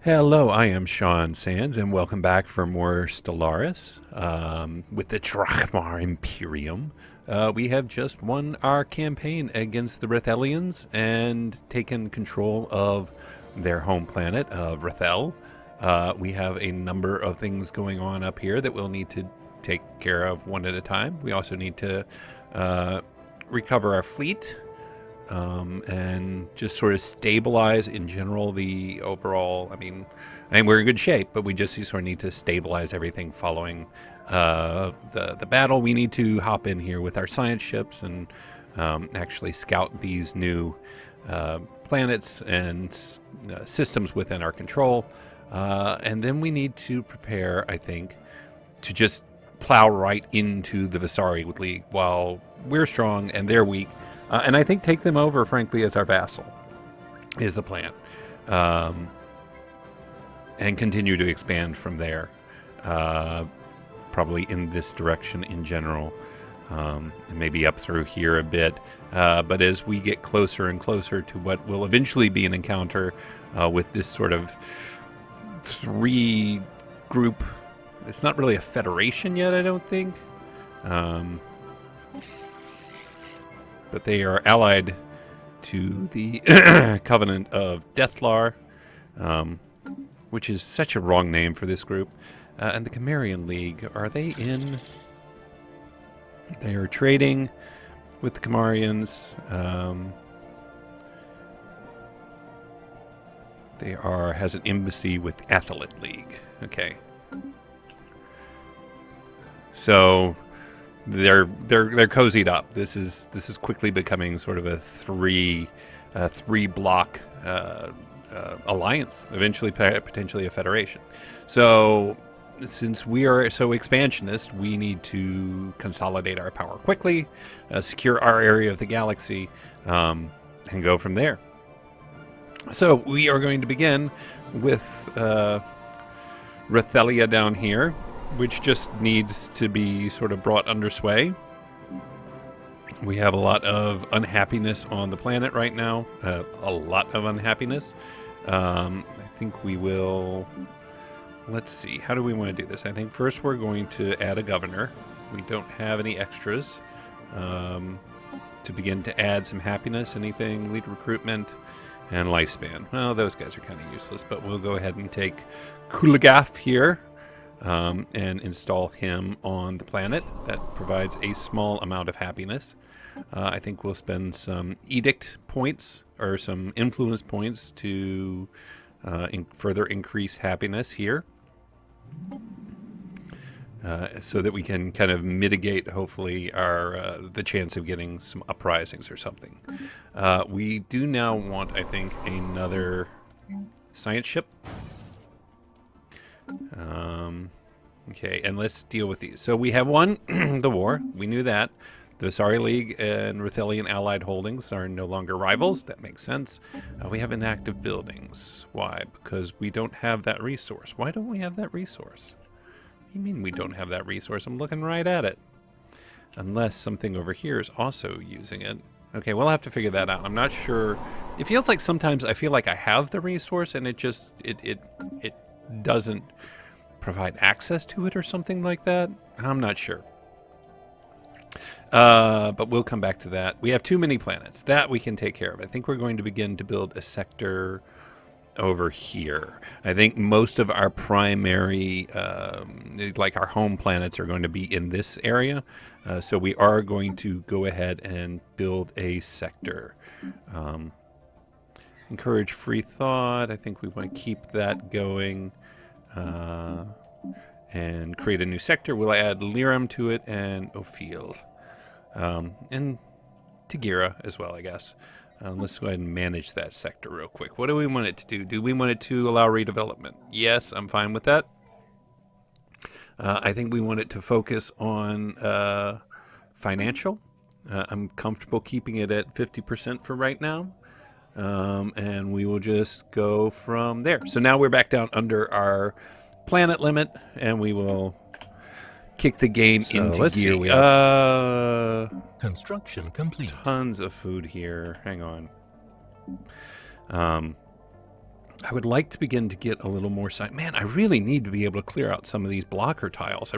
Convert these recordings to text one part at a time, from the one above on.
Hello, I am Sean Sands, and welcome back for more Stellaris with the Drakmar Imperium. We have just won our campaign against the Rethelians and taken control of their home planet of Rethel. We have a number of things going on up here that we'll need to take care of one at a time. We also need to recover our fleet. And just sort of stabilize in general the overall. I mean, we're in good shape, but we just sort of need to stabilize everything following the battle. We need to hop in here with our science ships and actually scout these new planets and systems within our control. And then we need to prepare, I think, to just plow right into the Visari League while we're strong and they're weak. And I think take them over, frankly, as our vassal is the plan. And continue to expand from there. Probably in this direction in general. And maybe up through here a bit. But as we get closer and closer to what will eventually be an encounter with this sort of three group. It's not really a federation yet, I don't think. But they are allied to the Covenant of Deathlar, which is such a wrong name for this group. And the Chimerian League, are they in? They are trading with the Chimerians. Has an embassy with Athelid League. Okay. So they're cozied up. This is quickly becoming sort of a three block alliance. Eventually, potentially a federation. So, since we are so expansionist, we need to consolidate our power quickly, secure our area of the galaxy, and go from there. So we are going to begin with Rethelia down here, which just needs to be sort of brought under sway. We have a lot of unhappiness on the planet right now. A lot of unhappiness. I think we will... Let's see. How do we want to do this? I think first we're going to add a governor. We don't have any extras. To begin to add some happiness, anything, lead recruitment, and lifespan. Well, those guys are kind of useless, but we'll go ahead and take Kulagaf here. And install him on the planet. That provides a small amount of happiness. I think we'll spend some edict points or some influence points to further increase happiness here. So that we can kind of mitigate, hopefully, our the chance of getting some uprisings or something. We do now want, I think, another science ship. Okay, and let's deal with these. So we have won the war. We knew that. The Visari League and Rethelian allied holdings are no longer rivals. That makes sense. We have inactive buildings. Why? Because we don't have that resource. Why don't we have that resource? What do you mean we don't have that resource? I'm looking right at it. Unless something over here is also using it. Okay, we'll have to figure that out. I'm not sure. It feels like sometimes I feel like I have the resource and it just it doesn't provide access to it or something like that. I'm not sure. But we'll come back to that. We have too many planets. That we can take care of. I think we're going to begin to build a sector over here. I think most of our primary, like our home planets, are going to be in this area. So we are going to go ahead and build a sector. Encourage free thought. I think we want to keep that going. And create a new sector. We'll add Liram to it and Ophil. And Tagira as well, I guess. Let's go ahead and manage that sector real quick. What do we want it to do? Do we want it to allow redevelopment? Yes, I'm fine with that. I think we want it to focus on financial. I'm comfortable keeping it at 50% for right now. And we will just go from there. So now we're back down under our planet limit, and we will kick the game into gear. We have construction complete. Tons of food here. Hang on. I would like to begin to get a little more Man, I really need to be able to clear out some of these blocker tiles. I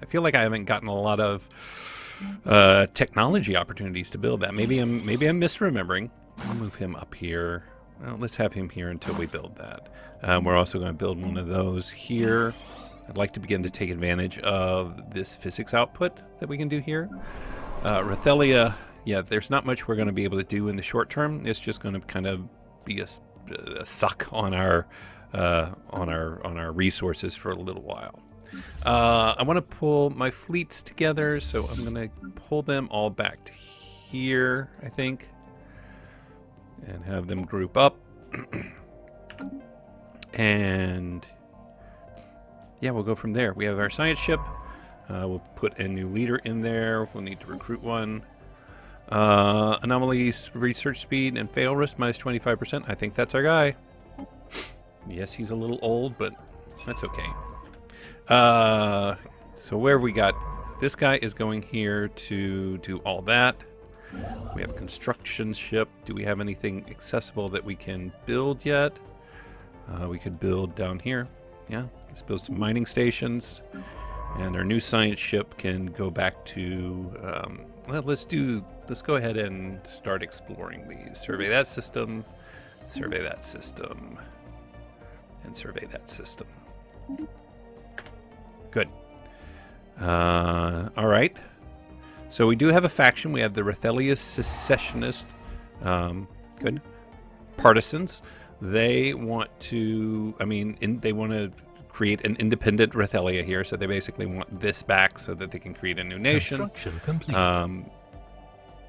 feel like I haven't gotten a lot of technology opportunities to build that. Maybe I'm misremembering. I'll move him up here. Well, let's have him here until we build that. We're also going to build one of those here. I'd like to begin to take advantage of this physics output that we can do here. Rethelia, yeah, there's not much we're going to be able to do in the short term. It's just going to kind of be a suck on our resources for a little while. I want to pull my fleets together, so I'm going to pull them all back to here, I think, and have them group up. And yeah, we'll go from there. We have our science ship. We'll put a new leader in there. We'll need to recruit one. Anomalies, research speed, and fail risk minus 25%. I think that's our guy. Yes, he's a little old, but that's okay. So where have we got? This guy is going here to do all that. We have a construction ship. Do we have anything accessible that we can build yet? We could build down here. Yeah, let's build some mining stations. And our new science ship can go back to... well, let's go ahead and start exploring these. Survey that system, survey that system, and survey that system. Good. All right. So we do have a faction. We have the Rethelia secessionist. Good. Partisans. They want to. They want to create an independent Rethelia here. So they basically want this back so that they can create a new nation. Construction complete.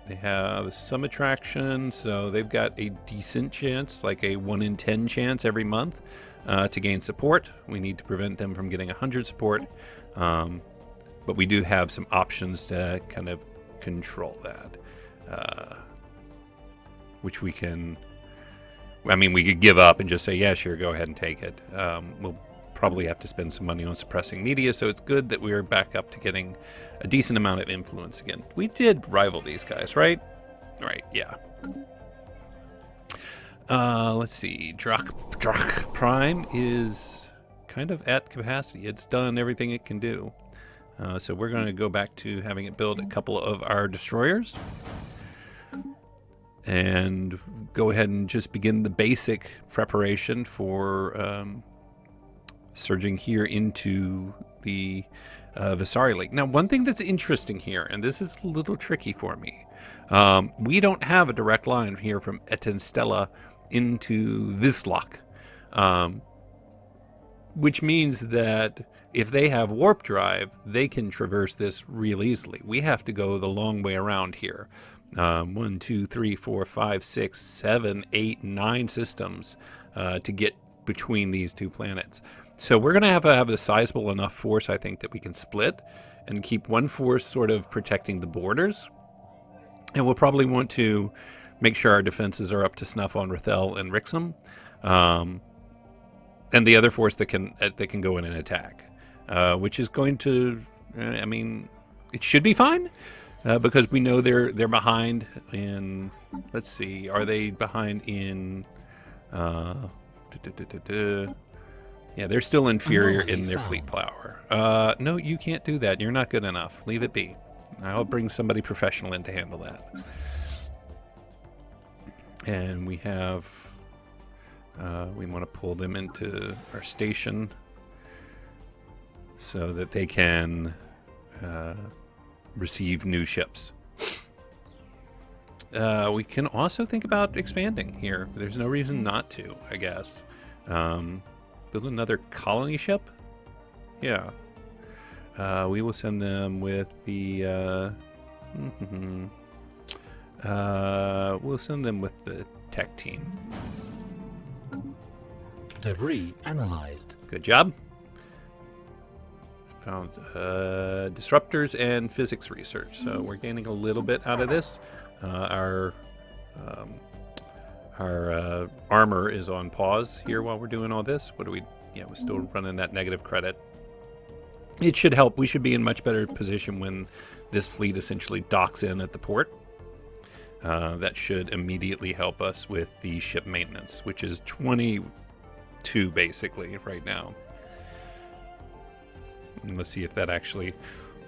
They have some attraction, so they've got a decent chance, like a 1 in 10 chance every month, to gain support. We need to prevent them from getting 100 support, but we do have some options to kind of control that, which we can... we could give up and just say, yeah, sure, go ahead and take it. We'll probably have to spend some money on suppressing media, so it's good that we're back up to getting a decent amount of influence again. We did rival these guys, right? Right, yeah. Let's see. Drak Prime is kind of at capacity. It's done everything it can do. So we're going to go back to having it build a couple of our destroyers. And go ahead and just begin the basic preparation for surging here into the Visari Lake. Now, one thing that's interesting here, and this is a little tricky for me, we don't have a direct line here from Etch and Stella into Vislok, which means that if they have warp drive, they can traverse this real easily. We have to go the long way around here. 1, 2, 3, 4, 5, 6, 7, 8, 9 systems to get between these two planets. So we're going to have a sizable enough force, I think, that we can split and keep one force sort of protecting the borders. And we'll probably want to make sure our defenses are up to snuff on Rethel and Rixum. And the other force that can go in and attack, which is going to, it should be fine. Because we know they're behind in, let's see, are they behind in, yeah, they're still inferior in their fleet power. No, you can't do that. You're not good enough. Leave it be. I'll bring somebody professional in to handle that. And we have, we want to pull them into our station so that they can receive new ships. We can also think about expanding here. There's no reason not to, I guess. Build another colony ship? Yeah. We will send them with the... we'll send them with the tech team. Debris analyzed. Good job. Found disruptors and physics research, so we're gaining a little bit out of this. Our armor is on pause here while we're doing all this. What do we? Yeah, we're still running that negative credit. It should help. We should be in much better position when this fleet essentially docks in at the port. That should immediately help us with the ship maintenance, which is 20 2 basically right now. And let's see if that actually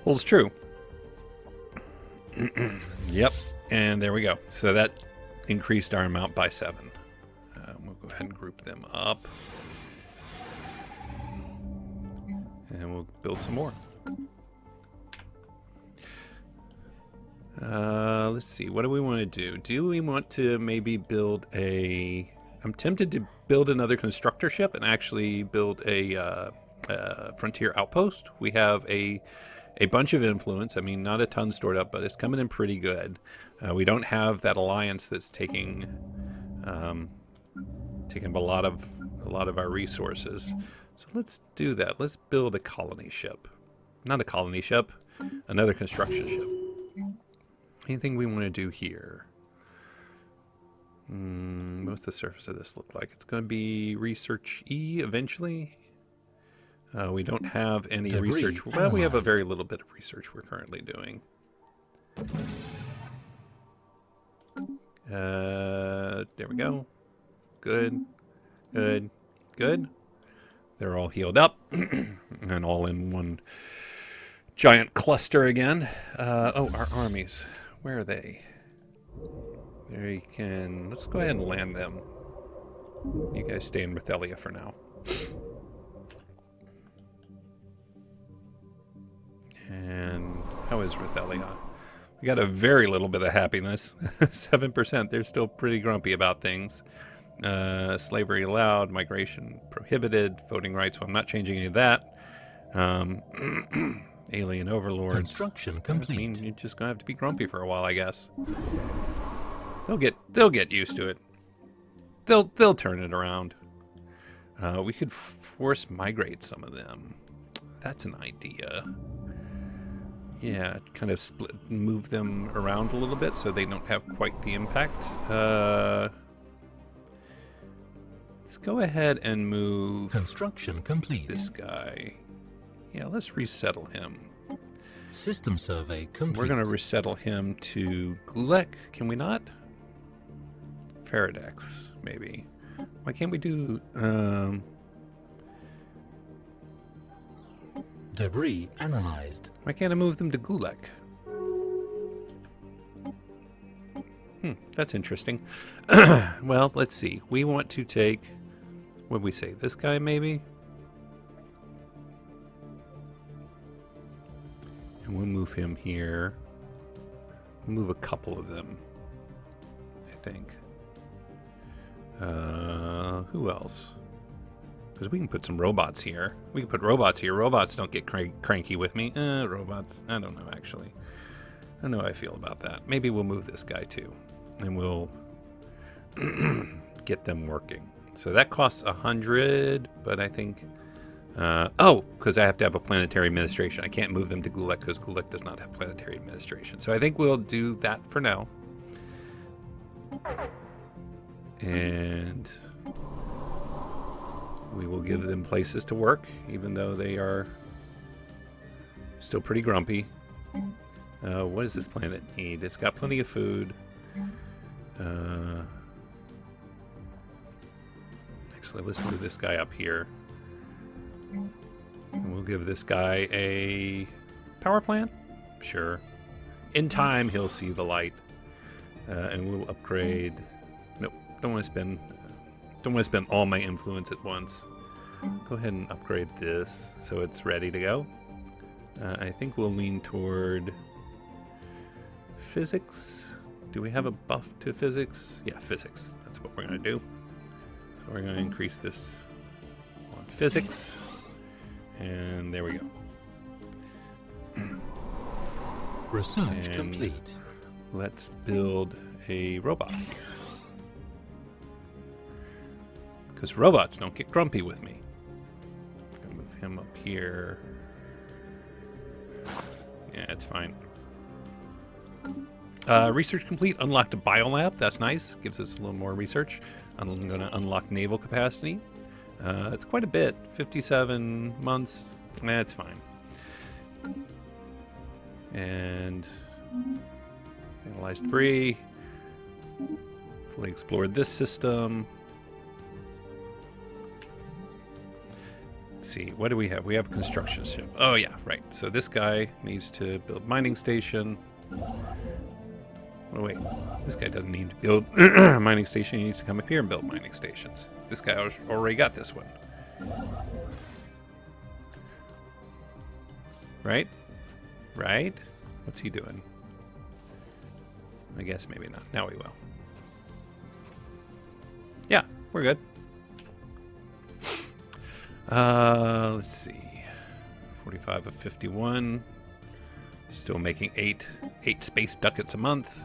holds true. Yep, and there we go. So that increased our amount by 7. We'll go ahead and group them up. And we'll build some more. Let's see. What do we want to do? Do we want to maybe build a... I'm tempted to build another constructor ship and actually build a frontier outpost. We have a bunch of influence. I mean, not a ton stored up, but it's coming in pretty good. We don't have that alliance that's taking up a lot of our resources. So let's do that. Let's build a colony ship. Not a colony ship, another construction ship. Anything we want to do here? What's the surface of this look like? It's going to be research E eventually. We don't have any research. Well, we have a very little bit of research we're currently doing. There we go. Good. Good. Good. They're all healed up and all in one giant cluster again. Oh, our armies. Where are they? There you can... Let's go ahead and land them. You guys stay in Rethelia for now. And how is Rethelia? We got a very little bit of happiness. 7%. They're still pretty grumpy about things. Slavery allowed, migration prohibited, voting rights. Well, I'm not changing any of that. Alien overlords. Construction complete. I mean, you're just gonna have to be grumpy for a while, I guess. They'll get used to it. They'll turn it around. We could force migrate some of them. That's an idea. Yeah, kind of move them around a little bit so they don't have quite the impact. Let's go ahead and move construction complete. This guy. Yeah, let's resettle him. System survey complete. We're going to resettle him to Gulek. Can we not? Faradex, maybe. Why can't we do... Debris analyzed. Why can't I move them to Gulek? That's interesting. Well, let's see. We want to take... What did we say? This guy, maybe? And we'll move him here. We'll move a couple of them, I think. Who else? Because we can put some robots here. We can put robots here. Robots don't get cranky with me. Robots, I don't know, actually. I don't know how I feel about that. Maybe we'll move this guy, too. And we'll get them working. So that costs 100, but I think... oh, because I have to have a planetary administration. I can't move them to Gulek because Gulek does not have planetary administration. So I think we'll do that for now. And we will give them places to work, even though they are still pretty grumpy. What does this planet need? It's got plenty of food. Actually, let's move this guy up here. And we'll give this guy a power plant. Sure. In time, he'll see the light. And we'll upgrade. Nope. Don't want to spend all my influence at once. Go ahead and upgrade this so it's ready to go. I think we'll lean toward physics. Do we have a buff to physics? Yeah, physics. That's what we're going to do. So we're going to increase this on physics. And there we go. Research complete. Let's build a robot here. Because robots don't get grumpy with me. I'm going to move him up here. Yeah, it's fine. Research complete. Unlocked a biolab. That's nice. Gives us a little more research. I'm going to unlock naval capacity. It's quite a bit. 57 months. It's fine. And analyzed debris. Fully explored this system. Let's see, what do we have? We have a construction ship. Oh yeah, right. So this guy needs to build mining station. Oh wait, this guy doesn't need to build a mining station. He needs to come up here and build mining stations. This guy already got this one. Right? Right? What's he doing? I guess maybe not. Now we will. Yeah, we're good. Let's see. 45 of 51. Still making eight space ducats a month.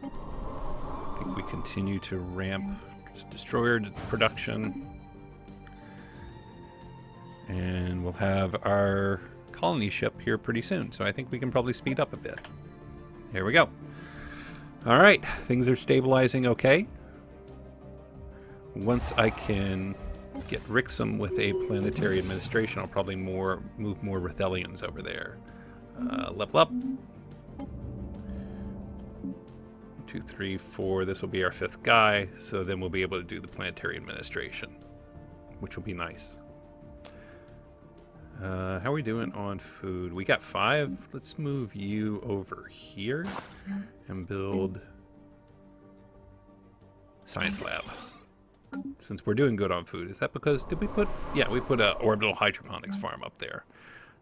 I think we continue to ramp destroyer production. And we'll have our colony ship here pretty soon. So I think we can probably speed up a bit. Here we go. All right, things are stabilizing okay. Once I can get Rixum with a planetary administration, I'll probably move more Rithelians over there. Level up. 2, 3, 4. This will be our 5th guy, so then we'll be able to do the planetary administration, which will be nice. How are we doing on food? We got 5. Let's move you over here and build science lab. Since we're doing good on food. Is that because, did we put, yeah, we put a orbital hydroponics farm up there.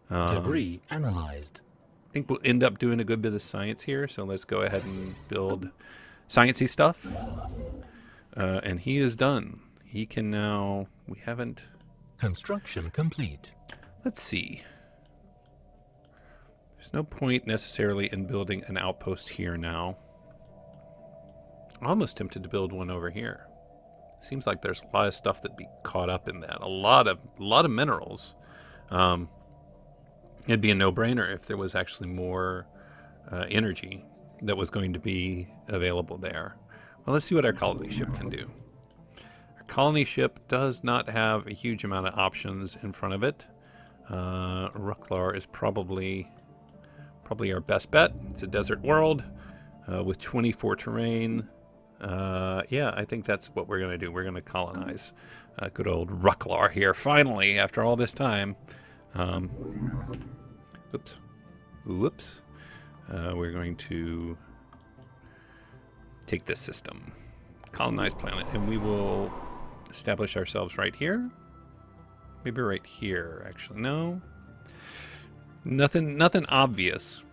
Debris analyzed. I think we'll end up doing a good bit of science here, so let's go ahead and build sciencey stuff. And he is done. He can now, we haven't... Construction complete. Let's see. There's no point necessarily in building an outpost here now. I'm almost tempted to build one over here. Seems like there's a lot of stuff that'd be caught up in that. A lot of minerals. It'd be a no-brainer if there was actually more energy that was going to be available there. Well, let's see what our colony ship can do. Our colony ship does not have a huge amount of options in front of it. Ruklar is probably our best bet. It's a desert world with 24 terrain. Yeah, I think that's what we're going to do. We're going to colonize good old Ruklar here, finally, after all this time. Oops. We're going to take this system, colonize planet, and we will establish ourselves right here. Maybe right here, actually. No. Nothing obvious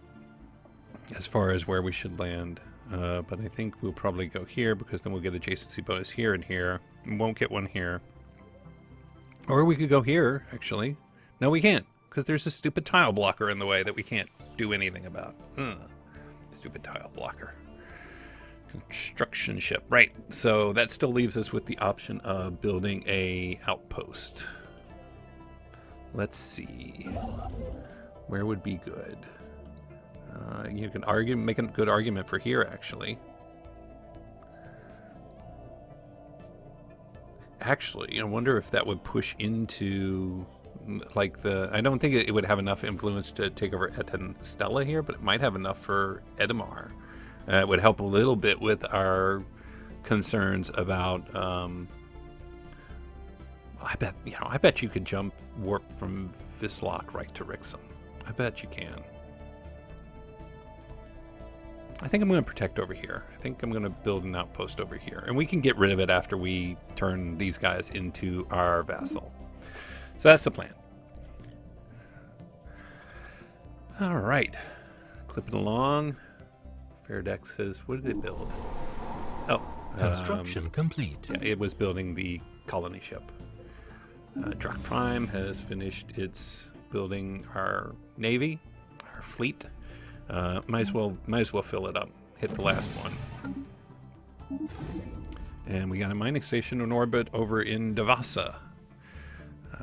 as far as where we should land. But I think we'll probably go here because then we'll get adjacency bonus here and here. We won't get one here. Or we could go here, actually. No, we can't, because there's a stupid tile blocker in the way that we can't do anything about. Stupid tile blocker. Construction ship. Right, so that still leaves us with the option of building a outpost. Let's see. Where would be good? You can make a good argument for here, actually. Actually, I wonder if that would push into, like, I don't think it would have enough influence to take over Etch and Stella here, but it might have enough for Edamar. It would help a little bit with our concerns about. I bet you could warp from Vislok right to Rixum. I bet you can. I think I'm going to protect over here. I think I'm going to build an outpost over here. And we can get rid of it after we turn these guys into our vassal. So that's the plan. All right. Clipping along. Fairdex says, what did it build? Oh. Construction complete. Yeah, it was building the colony ship. Drak Prime has finished its building our navy, our fleet. Might as well fill it up. Hit the last one. And we got a mining station in orbit over in Devasa.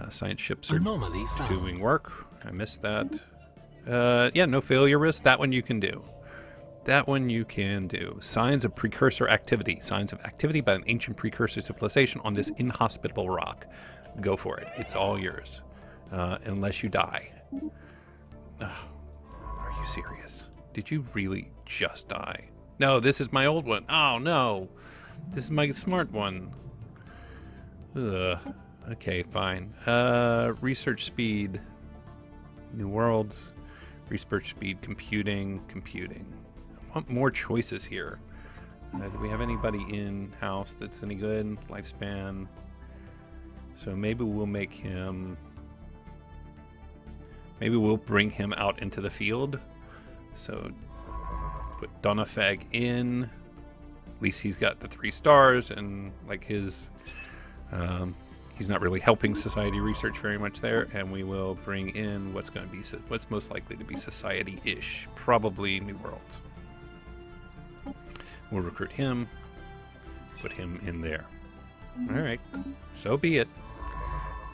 Science ships are Anomaly found. doing work. I missed that. Yeah, no failure risk. That one you can do. That one you can do. Signs of precursor activity. Signs of activity by an ancient precursor civilization on this inhospitable rock. Go for it. It's all yours. Unless you die. Ugh. Are you serious? Did you really just die? No, this is my old one. Oh, no. This is my smart one. Ugh. Okay, fine. Research speed. New worlds. Research speed. Computing. I want more choices here. Do we have anybody in-house that's any good? Lifespan. So maybe we'll make him... Maybe we'll bring him out into the field. So put Donafag in. At least he's got the 3 stars and like his... he's not really helping society research very much there. And we will bring in what's most likely to be society-ish. Probably New Worlds. We'll recruit him. Put him in there. All right. So be it.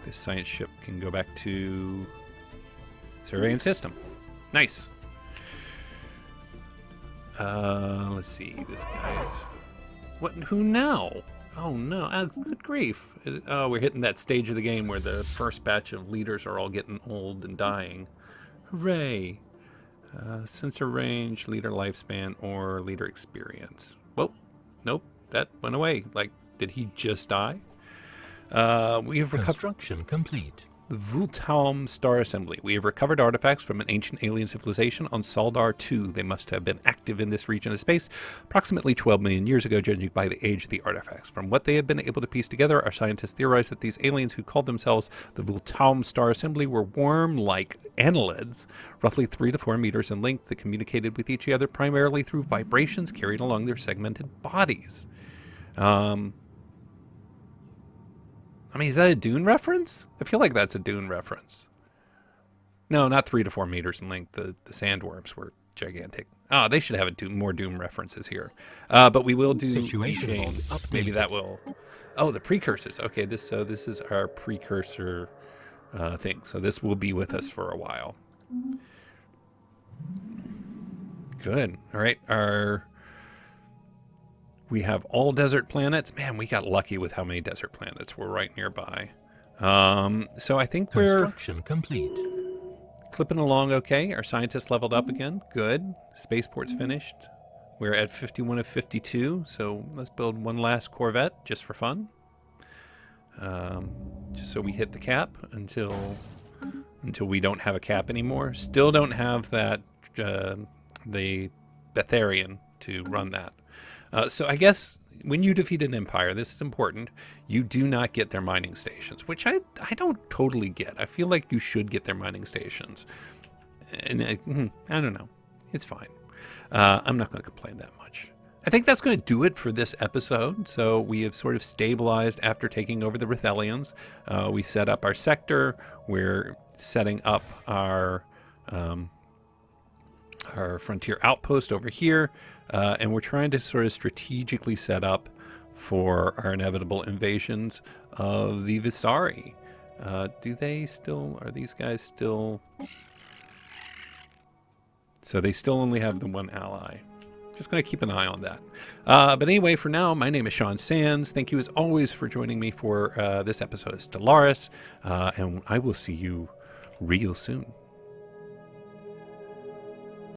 This science ship can go back to surveying system. Nice. Let's see. This guy. What? Who now? Oh no! Good grief! Oh, we're hitting that stage of the game where the first batch of leaders are all getting old and dying. Hooray! Sensor range, leader lifespan, or leader experience. Well, nope. That went away. Like, did he just die? We have recovered... Construction complete. The Vultaum Star Assembly. We have recovered artifacts from an ancient alien civilization on Saldar II. They must have been active in this region of space approximately 12 million years ago, judging by the age of the artifacts. From what they have been able to piece together, our scientists theorize that these aliens who called themselves the Vultaum Star Assembly were worm-like annelids, roughly 3 to 4 meters in length, that communicated with each other primarily through vibrations carried along their segmented bodies. I mean, is that a Dune reference? I feel like that's a Dune reference. No, not 3 to 4 meters in length. The sandworms were gigantic. Ah, they should have more Doom references here. But we will do Situation log James. updated. Maybe that will... Oh, the precursors. Okay, this is our precursor thing. So this will be with us for a while. Good. All right, we have all desert planets. Man, we got lucky with how many desert planets were right nearby. So I think we're Construction complete. clipping along okay. Our scientists leveled up again. Good. Spaceport's finished. We're at 51 of 52. So let's build one last Corvette just for fun. Just so we hit the cap until we don't have a cap anymore. Still don't have that the Betharian to run that. So I guess when you defeat an empire, this is important, you do not get their mining stations, which I don't totally get. I feel like you should get their mining stations. And I don't know. It's fine. I'm not going to complain that much. I think that's going to do it for this episode. So we have sort of stabilized after taking over the Rithelians. We set up our sector. We're setting up our frontier outpost over here. And we're trying to sort of strategically set up for our inevitable invasions of the Visari. Are these guys still... So they still only have the one ally. Just going to keep an eye on that. But anyway, for now, my name is Sean Sands. Thank you as always for joining me for this episode of Stellaris. And I will see you real soon.